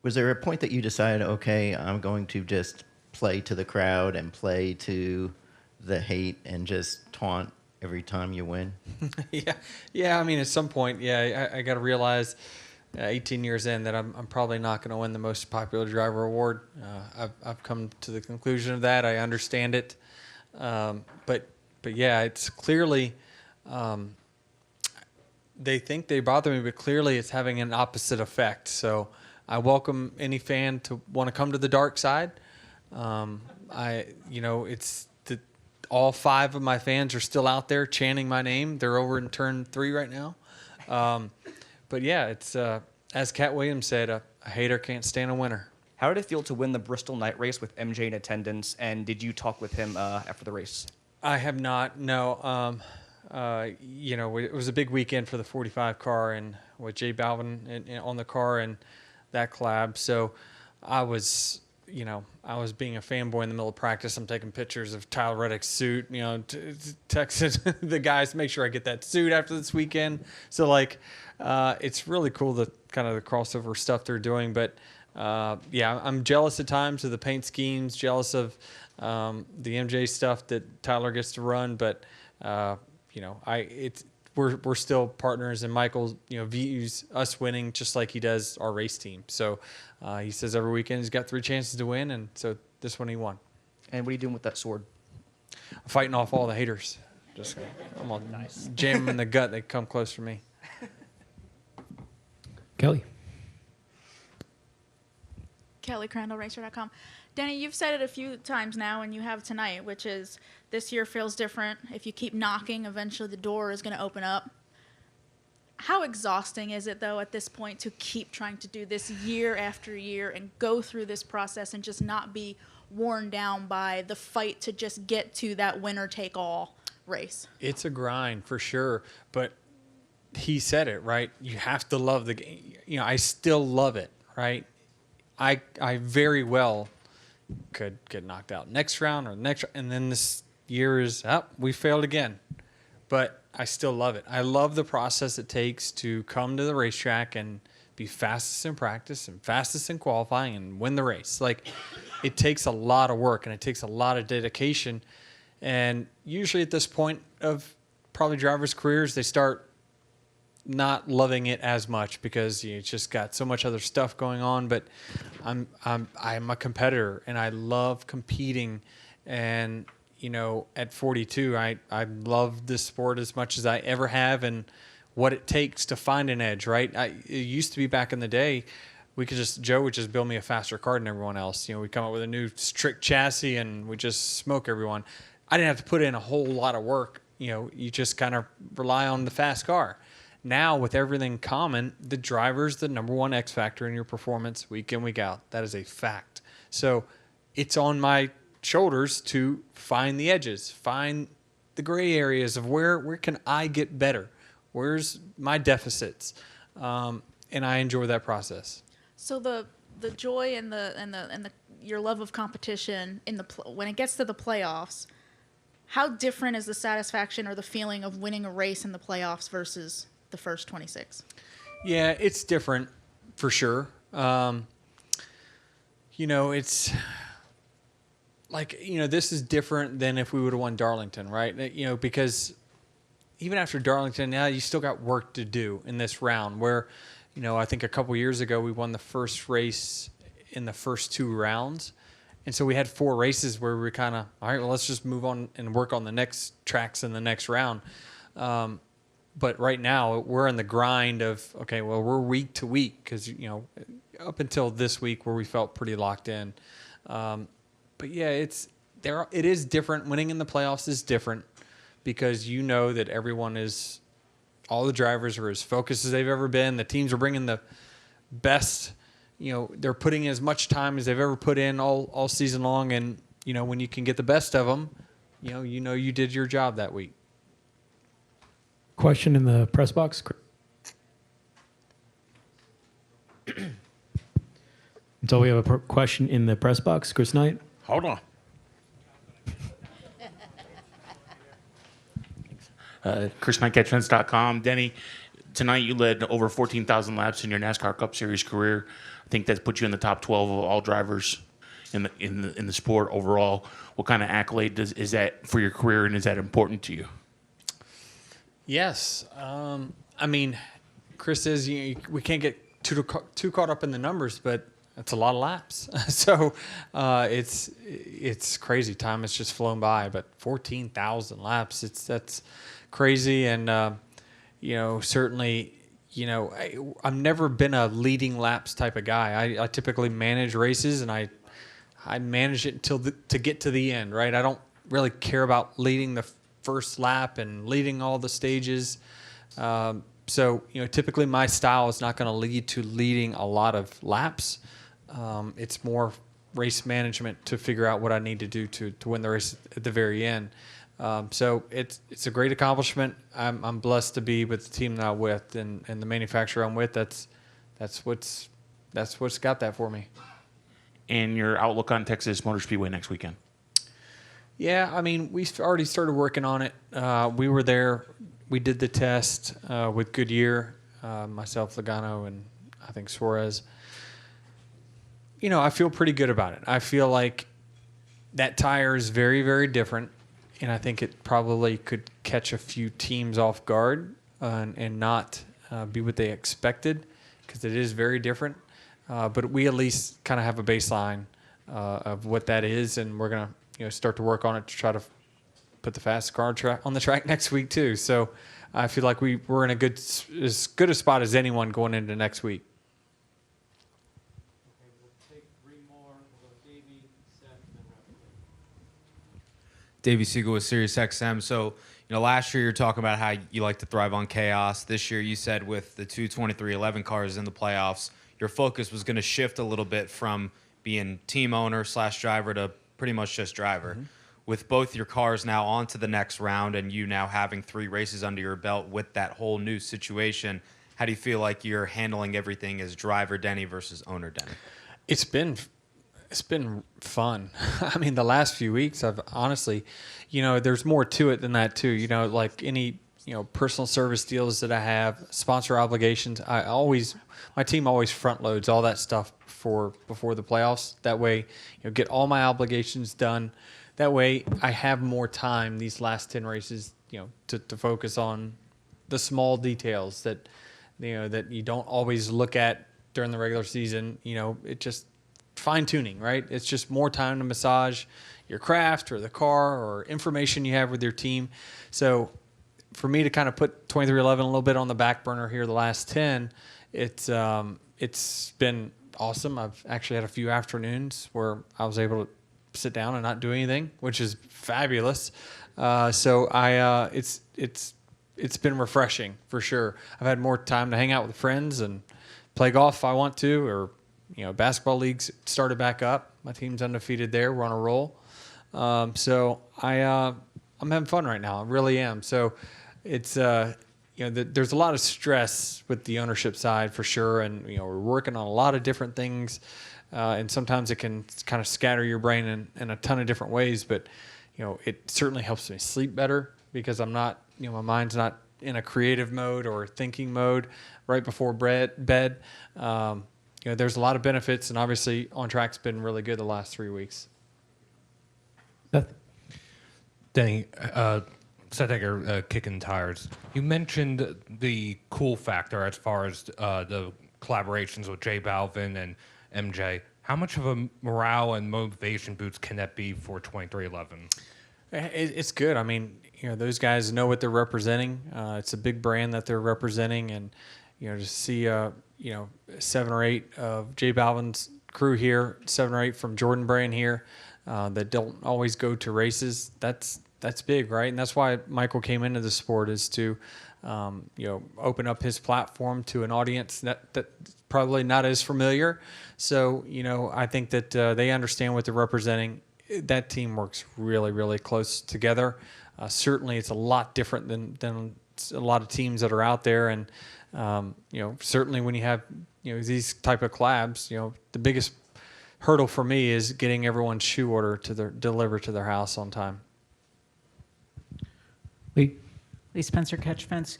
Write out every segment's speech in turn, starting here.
Was there a point that you decided, okay, I'm going to just play to the crowd and play to the hate and just taunt every time you win? Yeah. I mean, at some point, I got to realize, 18 years in, that I'm probably not going to win the most popular driver award. I've come to the conclusion of that. I understand it, but yeah, it's clearly. They think they bother me, but clearly it's having an opposite effect. So I welcome any fan to want to come to the dark side. It's all 5 of my fans are still out there chanting my name. They're over in turn 3 right now. But yeah, it's as Cat Williams said, a hater can't stand a winner. How did it feel to win the Bristol night race with MJ in attendance? And did you talk with him after the race? I have not. No. It was a big weekend for the 45 car and with Jay Balvin on the car and that collab. So I was being a fanboy in the middle of practice. I'm taking pictures of Tyler Reddick's suit, texting the guys to make sure I get that suit after this weekend. So it's really cool, the kind of the crossover stuff they're doing. But I'm jealous at times of the paint schemes, jealous of the MJ stuff that Tyler gets to run. But we're still partners, and Michael, views us winning just like he does our race team. So he says every weekend he's got 3 chances to win, and so this one he won. And what are you doing with that sword? I'm fighting off all the haters. I'm gonna jam them in the gut. They come close for me. Kelly. Kelly CrandallRacer.com. Denny, you've said it a few times now, and you have tonight, which is this year feels different. If you keep knocking, eventually the door is going to open up. How exhausting is it, though, at this point to keep trying to do this year after year and go through this process and just not be worn down by the fight to just get to that winner-take-all race? It's a grind for sure, but he said it, right? You have to love the game. I still love it, right? I very well could get knocked out next round or next, and then this year is up. We failed again, but I still love it. I love the process it takes to come to the racetrack and be fastest in practice and fastest in qualifying and win the race. It takes a lot of work and it takes a lot of dedication. And usually at this point of probably drivers' careers, they start not loving it as much because you just got so much other stuff going on. But I'm a competitor and I love competing. And at 42, I love this sport as much as I ever have, and what it takes to find an edge. Right? It used to be back in the day, Joe would just build me a faster car than everyone else. We come up with a new strict chassis and we just smoke everyone. I didn't have to put in a whole lot of work. You just kind of rely on the fast car. Now, with everything common, the driver's the number one X factor in your performance week in, week out. That is a fact. So it's on my shoulders to find the edges, find the gray areas of where can I get better? Where's my deficits? And I enjoy that process. So the joy and your love of competition when it gets to the playoffs, how different is the satisfaction or the feeling of winning a race in the playoffs versus the first 26? Yeah, it's different for sure. It's this is different than if we would have won Darlington, right? Because even after Darlington, now you still got work to do in this round where, I think a couple years ago we won the first race in the first 2 rounds. And so we had 4 races where we were kind of, all right, well, let's just move on and work on the next tracks in the next round. But right now we're in the grind of, okay, well, we're week to week because, up until this week where we felt pretty locked in. But yeah, it is different. Winning in the playoffs is different because that all the drivers are as focused as they've ever been. The teams are bringing the best, they're putting in as much time as they've ever put in all season long. And, when you can get the best of them, you did your job that week. Question in the press box. Until we have a question in the press box, Chris Knight. Hold on. ChrisKnightGetFence.com. Denny, tonight you led over 14,000 laps in your NASCAR Cup Series career. I think that's put you in the top 12 of all drivers in the sport overall. What kind of accolade is that for your career, and is that important to you? Yes. I mean, Chris says we can't get too caught up in the numbers, but it's a lot of laps. So it's crazy. Time has just flown by, but 14,000 laps, that's crazy. And, certainly, I've never been a leading laps type of guy. I typically manage races, and I manage it to get to the end, right? I don't really care about leading the first lap and leading all the stages. So, typically my style is not going to lead to leading a lot of laps. It's more race management to figure out what I need to do to win the race at the very end. So it's a great accomplishment. I'm blessed to be with the team that I'm with and the manufacturer I'm with. That's what's got that for me. And your outlook on Texas Motor Speedway next weekend? Yeah, I mean, we've already started working on it. We were there. We did the test with Goodyear, myself, Logano, and I think Suarez. I feel pretty good about it. I feel like that tire is very, very different, and I think it probably could catch a few teams off guard and not be what they expected, because it is very different. But we at least kind of have a baseline of what that is, and we're going to start to work on it to try to put the fastest car on the track next week too. So I feel like we're in as good a spot as anyone going into next week. Okay, we'll take 3 more. We'll go Davey, Seth, and then wrap it up. Davey Siegel with SiriusXM. So, last year you were talking about how you like to thrive on chaos. This year you said with the 22311 cars in the playoffs, your focus was going to shift a little bit from being team owner / driver to pretty much just driver. Mm-hmm. With both your cars now on to the next round and you now having 3 races under your belt with that whole new situation, how do you feel like you're handling everything as driver Denny versus owner Denny? It's been fun. I mean, the last few weeks I've honestly, there's more to it than that too. Like any, personal service deals that I have, sponsor obligations, my team always front loads all that stuff before the playoffs. That way, get all my obligations done. That way I have more time these last 10 races, to focus on the small details that, that you don't always look at during the regular season. It just fine tuning, right? It's just more time to massage your craft or the car or information you have with your team. So for me to kind of put 2311 a little bit on the back burner here the last 10, it's been awesome. I've actually had a few afternoons where I was able to sit down and not do anything, which is fabulous. So it's been refreshing for sure. I've had more time to hang out with friends and play golf if I want to, or basketball leagues started back up. My team's undefeated there. We're on a roll. So I'm having fun right now. I really am. So it's there's a lot of stress with the ownership side for sure, and we're working on a lot of different things. And sometimes it can kind of scatter your brain in a ton of different ways, but it certainly helps me sleep better because I'm not, my mind's not in a creative mode or thinking mode right before bed. There's a lot of benefits, and obviously on track's been really good the last 3 weeks. Seth? Denny, Seth Egger, kicking tires. You mentioned the cool factor as far as the collaborations with J Balvin and MJ. How much of a morale and motivation boost can that be for 2311? It's good. I mean, those guys know what they're representing. It's a big brand that they're representing, and to see 7 or 8 of J Balvin's crew here, 7 or 8 from Jordan Brand here, that don't always go to races. That's big, right? And that's why Michael came into the sport, is to open up his platform to an audience that probably not as familiar. So, I think that they understand what they're representing. That team works really, really close together. Certainly it's a lot different than a lot of teams that are out there. And, certainly when you have, these type of collabs, the biggest hurdle for me is getting everyone's shoe order delivered to their house on time. Lee? Lee Spencer, Catch Fence.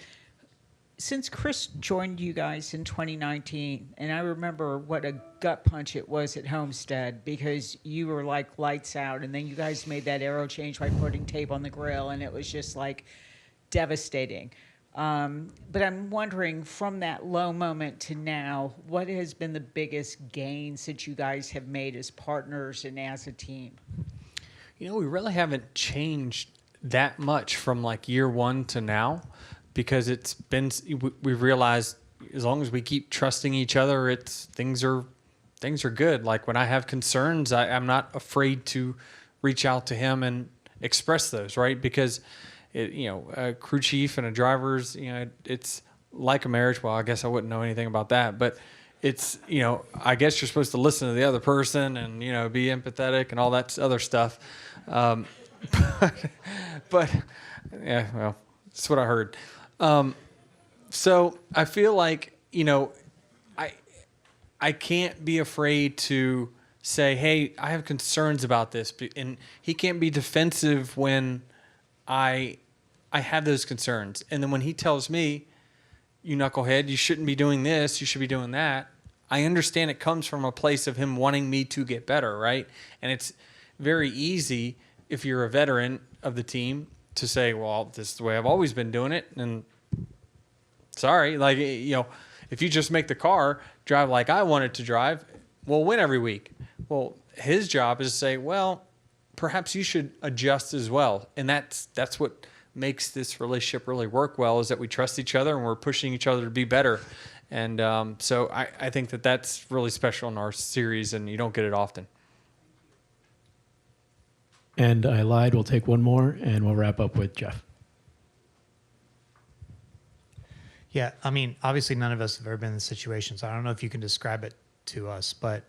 since Chris joined you guys in 2019, and I remember what a gut punch it was at Homestead because you were like lights out, and then you guys made that aero change by putting tape on the grill, and it was just like devastating. But I'm wondering, from that low moment to now, what has been the biggest gains that you guys have made as partners and as a team? You know, we really haven't changed that much from like year one to now, because it's been, we've realized as long as we keep trusting each other, things are good. Like when I have concerns, I'm not afraid to reach out to him and express those, right? Because a crew chief and a driver's, it's like a marriage. Well, I guess I wouldn't know anything about that, but it's, I guess you're supposed to listen to the other person and, be empathetic and all that other stuff. But yeah, well, that's what I heard. So I feel like, I can't be afraid to say, hey, I have concerns about this. And he can't be defensive when I have those concerns. And then when he tells me, you knucklehead, you shouldn't be doing this, you should be doing that, I understand it comes from a place of him wanting me to get better, right? And it's very easy if you're a veteran of the team to say, well, this is the way I've always been doing it. And sorry, like, if you just make the car drive like I want it to drive, we'll win every week. Well, his job is to say, well, perhaps you should adjust as well. And that's what makes this relationship really work well, is that we trust each other and we're pushing each other to be better. And so I think that's really special in our series, and you don't get it often. And I lied. We'll take one more, and we'll wrap up with Jeff. Yeah, I mean, obviously none of us have ever been in this situation, so I don't know if you can describe it to us, but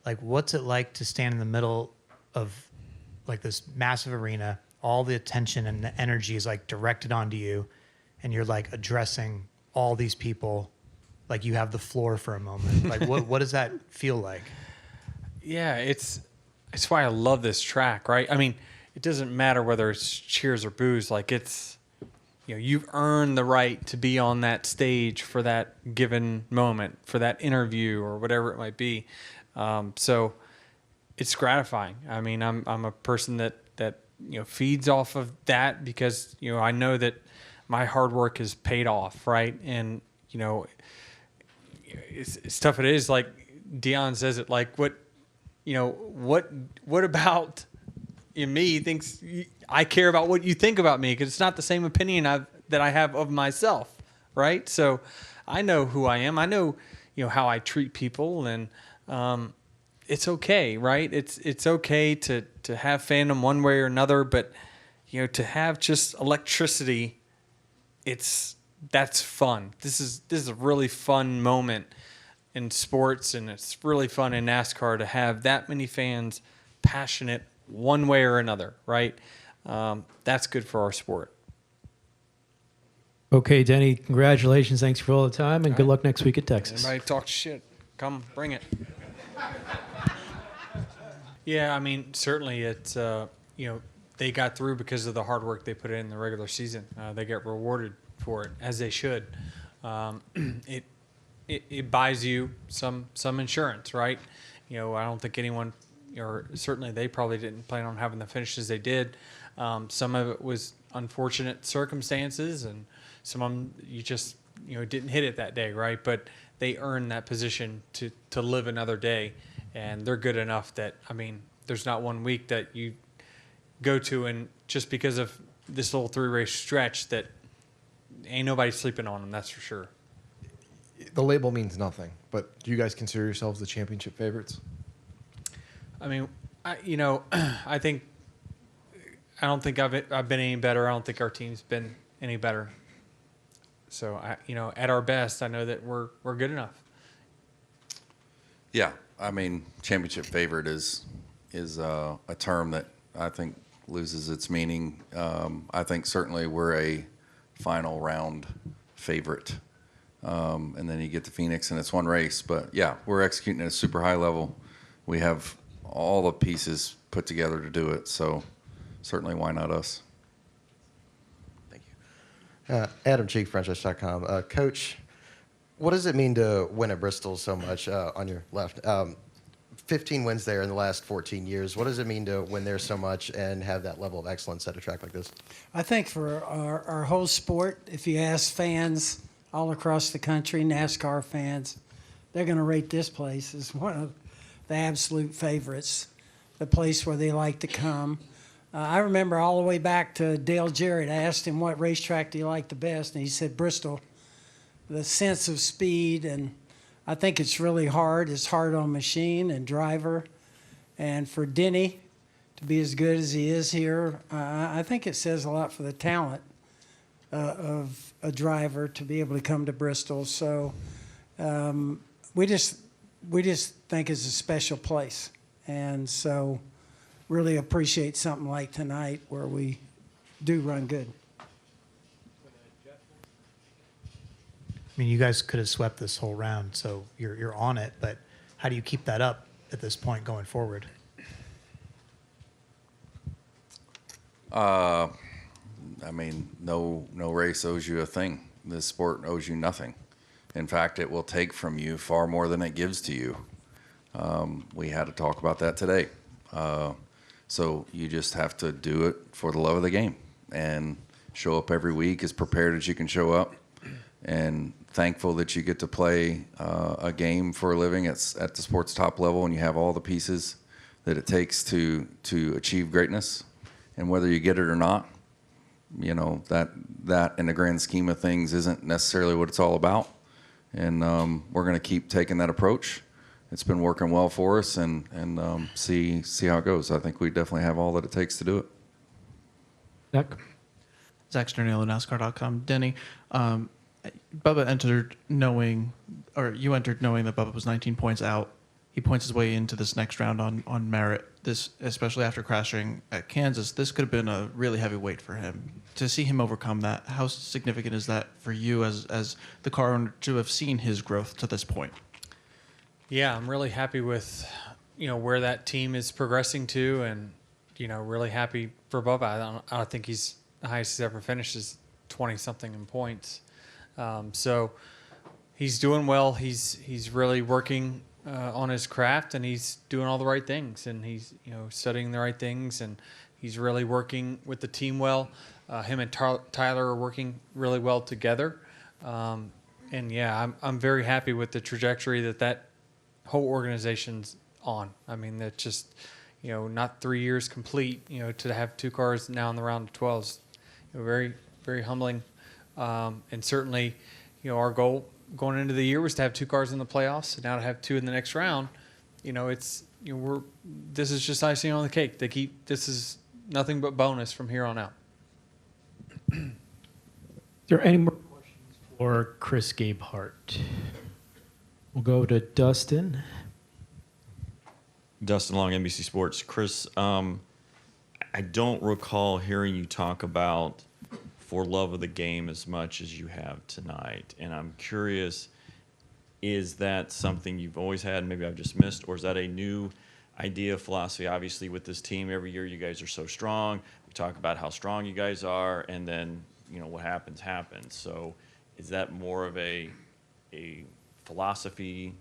like, what's it like to stand in the middle of like this massive arena, all the attention and the energy is like directed onto you, and you're like addressing all these people, like you have the floor for a moment. Like, what does that feel like? Yeah, it's why I love this track, right? I mean, it doesn't matter whether it's cheers or boos. Like, it's, you've earned the right to be on that stage for that given moment, for that interview or whatever it might be. So it's gratifying. I mean, I'm a person that feeds off of that because, I know that my hard work is paid off, right? And, it's tough. It is like Dion says it, like, what about me thinks I care about what you think about me, because it's not the same opinion that I have of myself, right? So I know who I am. I know, how I treat people, and it's okay, right? It's okay to have fandom one way or another, but to have just electricity, that's fun. This is a really fun moment in sports, and it's really fun in NASCAR to have that many fans passionate one way or another, right? That's good for our sport. Okay, Denny, congratulations. Thanks for all the time, and good luck next week at Texas. Everybody talk shit. Come, bring it. Yeah, I mean, certainly it's, they got through because of the hard work they put in the regular season. They get rewarded for it, as they should. It buys you some insurance, right? I don't think anyone, or certainly they probably didn't plan on having the finishes they did. Some of it was unfortunate circumstances, and some of them you just didn't hit it that day, right? But they earned that position to live another day, and they're good enough that, I mean, there's not one week that you go to and just because of this little 3-race stretch that ain't nobody sleeping on them, that's for sure. The label means nothing, but do you guys consider yourselves the championship favorites? I mean, I don't think I've been any better. I don't think our team's been any better. So at our best, I know that we're good enough. Yeah, I mean, championship favorite is a term that I think loses its meaning. I think certainly we're a final round favorite. And then you get to Phoenix and it's one race. But yeah, we're executing at a super high level. We have all the pieces put together to do it. So certainly, why not us? Thank you. Adam Cheek, Franchise.com. Coach, what does it mean to win at Bristol so much on your left? 15 wins there in the last 14 years. What does it mean to win there so much and have that level of excellence at a track like this? I think for our whole sport, if you ask fans all across the country, NASCAR fans, they're going to rate this place as one of the absolute favorites, the place where they like to come. I remember all the way back to Dale Jarrett. I asked him what racetrack do you like the best, and he said Bristol. The sense of speed, and I think it's really hard. It's hard on machine and driver. And for Denny to be as good as he is here, I think it says a lot for the talent of a driver to be able to come to Bristol. So we just think it's a special place. And so really appreciate something like tonight where we do run good. I mean, you guys could have swept this whole round, so you're on it. But how do you keep that up at this point going forward? I mean, no race owes you a thing. This sport owes you nothing. In fact, it will take from you far more than it gives to you. We had to talk about that today. So you just have to do it for the love of the game and show up every week as prepared as you can show up, and thankful that you get to play a game for a living at the sport's top level, and you have all the pieces that it takes to achieve greatness. And whether you get it or not, you know, that in the grand scheme of things isn't necessarily what it's all about. And we're going to keep taking that approach. It's been working well for us, and see how it goes. I think we definitely have all that it takes to do it. Zach Sternale, NASCAR.com. Denny, Bubba entered knowing that Bubba was 19 points out. He points his way into this next round on merit. This, especially after crashing at Kansas, this could have been a really heavy weight for him. To see him overcome that, how significant is that for you as the car owner to have seen his growth to this point? Yeah, I'm really happy with, where that team is progressing to, and, really happy for Bubba. I don't think he's the highest he's ever finished is 20-something in points. So he's doing well. He's really working on his craft, and he's doing all the right things, and he's studying the right things, and he's really working with the team well. Him and Tyler are working really well together, and yeah, I'm very happy with the trajectory that whole organization's on. I mean, that's just not 3 years complete. To have two cars now in the round of 12 is very, very humbling, and certainly our goal going into the year was to have two cars in the playoffs, and now to have two in the next round, this is just icing on the cake. This is nothing but bonus from here on out. Are there any more questions for Chris Gabehart? We'll go to Dustin. Dustin Long, NBC Sports. Chris, I don't recall hearing you talk about for love of the game as much as you have tonight. And I'm curious, is that something you've always had, maybe I've just missed, or is that a new idea, philosophy? Obviously, with this team, every year you guys are so strong. We talk about how strong you guys are, and then, what happens. So is that more of a philosophy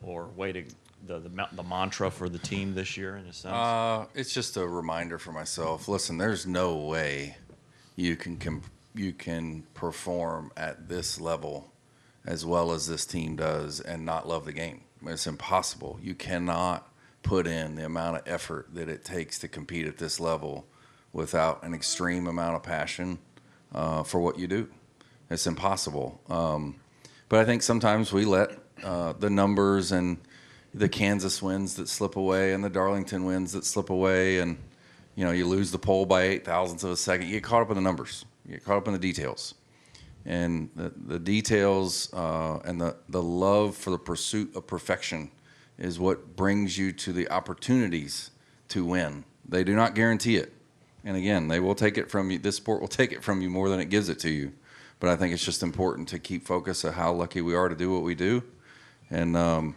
or way to the mantra for the team this year in a sense? It's just a reminder for myself. Listen, there's no way you can perform at this level as well as this team does and not love the game. It's impossible. You cannot put in the amount of effort that it takes to compete at this level without an extreme amount of passion for what you do. It's impossible. But I think sometimes we let the numbers and the Kansas wins that slip away and the Darlington wins that slip away, and you lose the pole by 0.008 of a second. You get caught up in the numbers. You get caught up in the details. And the details and the love for the pursuit of perfection is what brings you to the opportunities to win. They do not guarantee it. And again, they will take it from you. This sport will take it from you more than it gives it to you. But I think it's just important to keep focus on how lucky we are to do what we do. And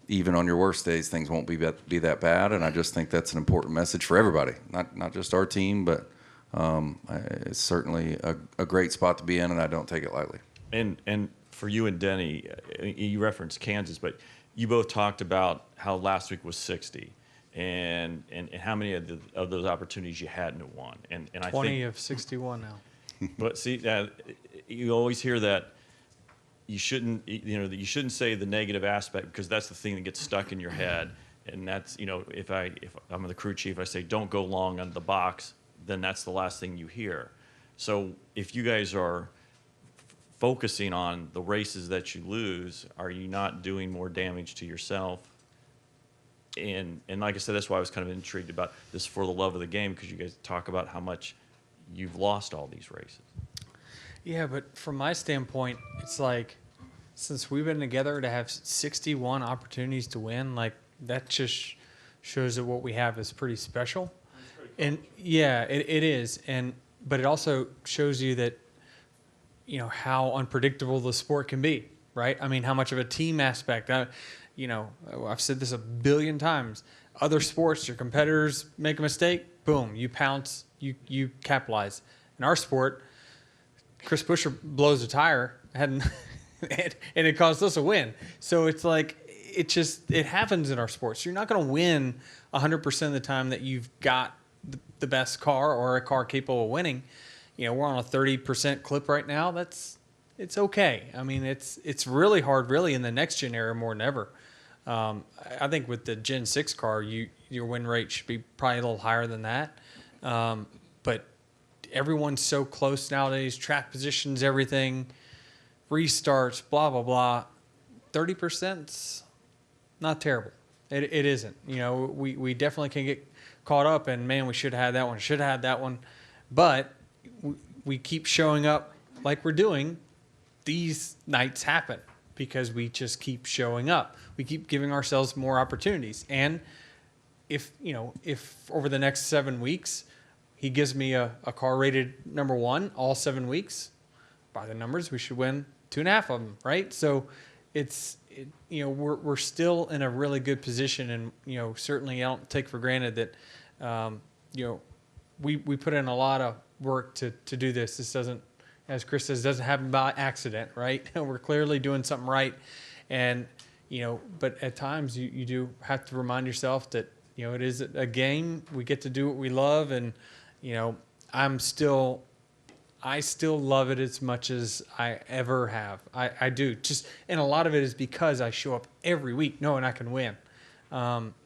even on your worst days, things won't be that bad. And I just think that's an important message for everybody, not just our team, but It's certainly a great spot to be in, and I don't take it lightly. And for you and Denny, you referenced Kansas, but you both talked about how last week was 60, and how many of those opportunities you hadn't won. And I 20 think, of 61 now. but see, you always hear that you shouldn't say the negative aspect, because that's the thing that gets stuck in your head. And that's, if I'm the crew chief, I say don't go long on the box, then that's the last thing you hear. So if you guys are focusing on the races that you lose, are you not doing more damage to yourself? And like I said, that's why I was kind of intrigued about this For the Love of the Game, because you guys talk about how much you've lost all these races. Yeah, but from my standpoint, it's like, since we've been together, to have 61 opportunities to win, like, that just shows that what we have is pretty special. And yeah, it is. But it also shows you that, how unpredictable the sport can be, right? I mean, how much of a team aspect. I've said this a billion times. Other sports, your competitors make a mistake, boom, you pounce, you capitalize. In our sport, Chris Buescher blows a tire, and it caused us a win. So it's like, it happens in our sports. You're not going to win 100% of the time that you've got the best car or a car capable of winning. We're on a 30% clip right now. It's okay. I mean, it's really hard, really, in the next gen era more than ever. I think with the Gen 6 car, your win rate should be probably a little higher than that. But everyone's so close nowadays, track positions, everything, restarts, blah, blah, blah. 30%'s not terrible. It isn't. We definitely can get caught up, and man, we should have had that one. But we keep showing up like we're doing. These nights happen because we just keep showing up. We keep giving ourselves more opportunities. And if over the next 7 weeks, he gives me a car rated number 1 all 7 weeks, by the numbers, we should win 2.5 of them, right? So we're still in a really good position, and certainly I don't take for granted that we put in a lot of work to do this. This doesn't, as Chris says, doesn't happen by accident, right? We're clearly doing something right, and but at times you do have to remind yourself that it is a game. We get to do what we love, and I still love it as much as I ever have. I do. And a lot of it is because I show up every week knowing I can win.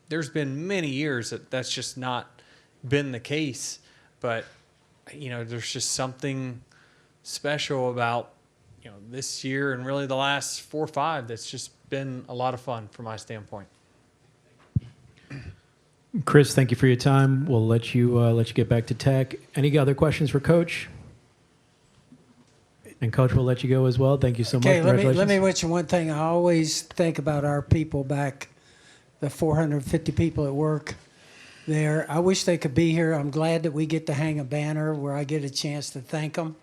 There's been many years that's just not been the case, but there's just something special about this year and really the last 4 or 5 that's just been a lot of fun from my standpoint. Chris, thank you for your time. We'll let you get back to tech. Any other questions for Coach? And Coach, we'll let you go as well. Thank you so much. Okay, let me mention one thing. I always think about our people back, the 450 people at work there. I wish they could be here. I'm glad that we get to hang a banner where I get a chance to thank them.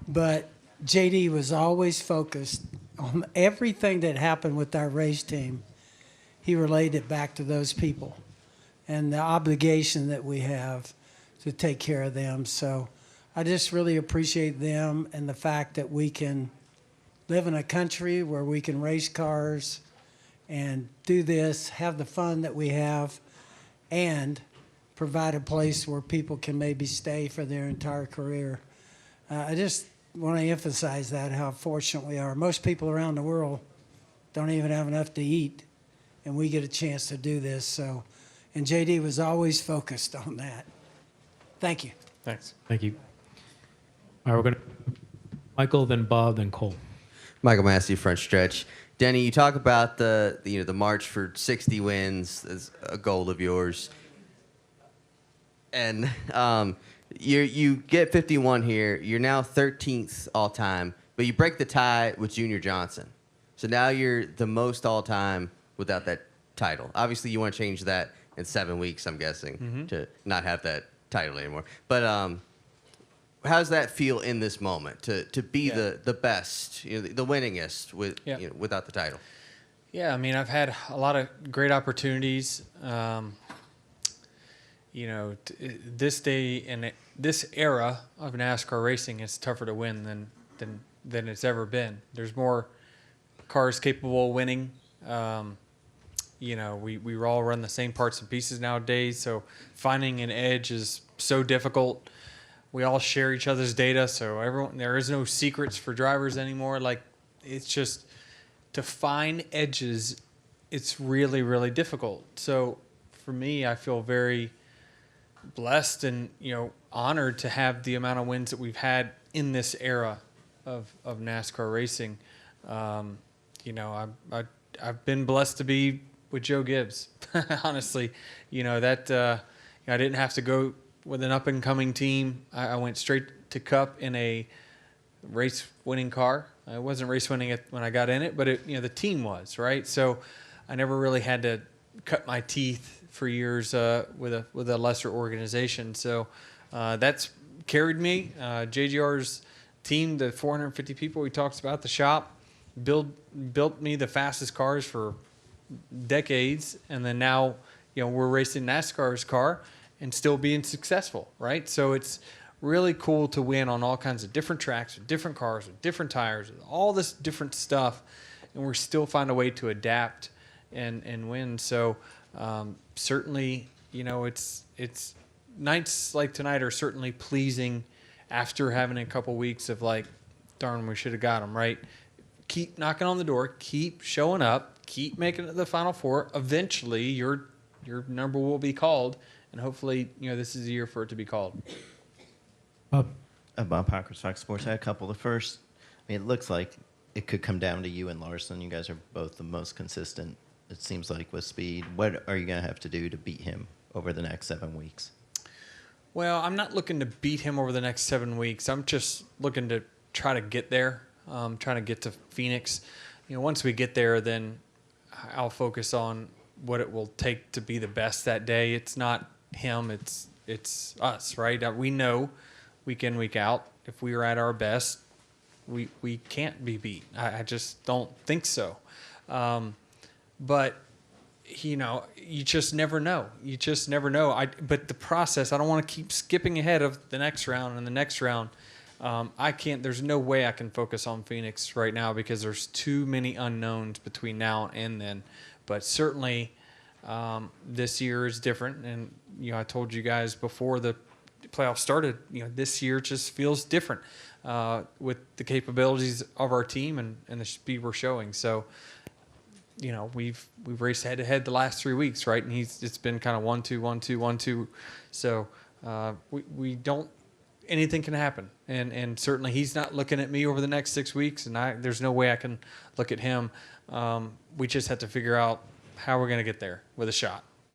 But JD was always focused on everything that happened with our race team. He relayed it back to those people and the obligation that we have to take care of them. So I just really appreciate them and the fact that we can live in a country where we can race cars and do this, have the fun that we have, and provide a place where people can maybe stay for their entire career. I just want to emphasize that, how fortunate we are. Most people around the world don't even have enough to eat, and we get a chance to do this. So, and JD was always focused on that. Thank you. Thanks. Thank you. All right, we're going to Michael, then Bob, then Cole. Michael Massey, front stretch. Denny, you talk about the march for 60 wins as a goal of yours, and you get 51 here. You're now 13th all time, but you break the tie with Junior Johnson. So now you're the most all time without that title. Obviously, you want to change that in 7 weeks, I'm guessing, to not have that title anymore. But how does that feel in this moment to be the best, the winningest without the title? Yeah, I mean, I've had a lot of great opportunities. This day this era of NASCAR racing is tougher to win than it's ever been. There's more cars capable of winning. We all run the same parts and pieces nowadays, so finding an edge is so difficult. We all share each other's data, so there is no secrets for drivers anymore. Like, it's just to find edges, it's really, really difficult. So for me, I feel very blessed and honored to have the amount of wins that we've had in this era of NASCAR racing. I've been blessed to be with Joe Gibbs. Honestly, I didn't have to go with an up and coming team. I went straight to Cup in a race winning car. I wasn't race winning when I got in it, but the team was, right. So I never really had to cut my teeth for years with a lesser organization. So that's carried me. JGR's team, the 450 people we talked about, the shop, built me the fastest cars for decades, and then now we're racing NASCAR's car and still being successful, right? So it's really cool to win on all kinds of different tracks with different cars with different tires with all this different stuff, and we still find a way to adapt and win. So certainly, it's nights like tonight are certainly pleasing after having a couple weeks of like, darn, we should have got them, right? Keep knocking on the door, keep showing up, keep making it to the Final Four. Eventually, your number will be called, and hopefully, this is the year for it to be called. Bob Hawkins, Fox Sports. I had a couple. The first, it looks like it could come down to you and Larson. You guys are both the most consistent, it seems like, with speed. What are you going to have to do to beat him over the next 7 weeks? Well, I'm not looking to beat him over the next 7 weeks. I'm just looking to try to get there, trying to get to Phoenix. Once we get there, then I'll focus on what it will take to be the best that day. It's not him, it's us, right? We know week in, week out, if we are at our best, we can't be beat. I just don't think so. But you just never know. You just never know. But the process, I don't want to keep skipping ahead of the next round and the next round. I can't. There's no way I can focus on Phoenix right now because there's too many unknowns between now and then. But certainly, this year is different. And I told you guys before the playoffs started, this year just feels different with the capabilities of our team and the speed we're showing. So, we've raced head to head the last 3 weeks, right? And it's been kind of 1-2, 1-2, 1-2. So we don't. Anything can happen, and certainly he's not looking at me over the next 6 weeks, and there's no way I can look at him. We just have to figure out how we're going to get there with a shot.